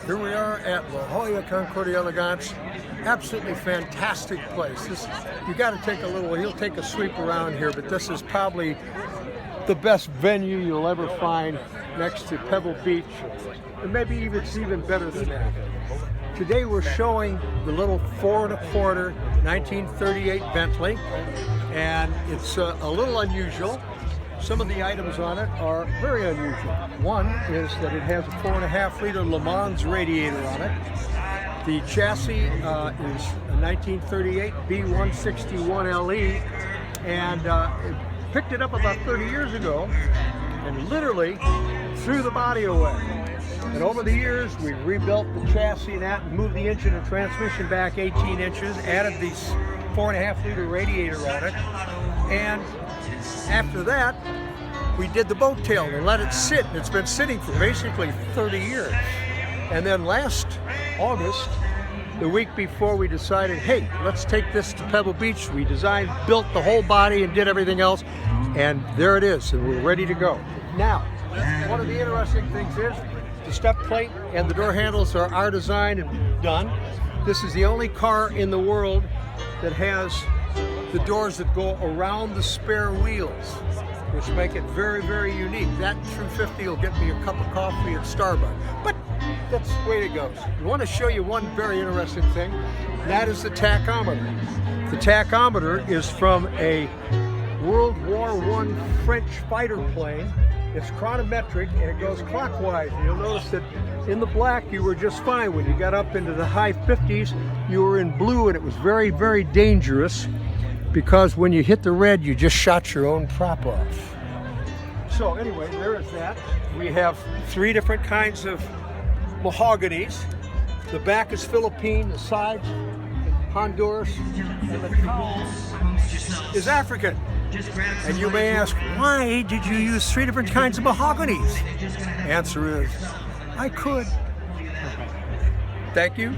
Here we are at La Jolla Concordia Elegance. Absolutely fantastic place. You got to take a little. You'll take a sweep around here, but this is probably the best venue you'll ever find next to Pebble Beach, and maybe it's even better than that. Today we're showing the little 4 1/4 1938 Bentley, and it's a little unusual. Some of the items on it are very unusual. One is that it has a 4.5 liter Le Mans radiator on it. The chassis is a 1938 B161LE, and it picked it up about 30 years ago and literally threw the body away. And over the years, we rebuilt the chassis and that, and moved the engine and transmission back 18 inches, added these 4.5 liter radiator on it, and after that, we did the boat tail and let it sit. And it's been sitting for basically 30 years. And then last August, the week before, we decided, hey, let's take this to Pebble Beach. We designed, built the whole body and did everything else. And there it is, and we're ready to go. Now, one of the interesting things is the step plate and the door handles are our design and done. This is the only car in the world that has the doors that go around the spare wheels, which make it very, very unique. That 250 will get me a cup of coffee at Starbucks, but that's the way it goes. I want to show you one very interesting thing, and that is the tachometer. The tachometer is from a World War I French fighter plane. It's chronometric and it goes clockwise. And you'll notice that in the black you were just fine. When you got up into the high 50s, you were in blue, and it was very, very dangerous, because when you hit the red, you just shot your own prop off. So anyway, there is that. We have 3 different kinds of mahoganies. The back is Philippine, the sides Honduras, and the cowl is African. And you may ask, why did you use 3 different kinds of mahoganies? Answer is, I could. Thank you.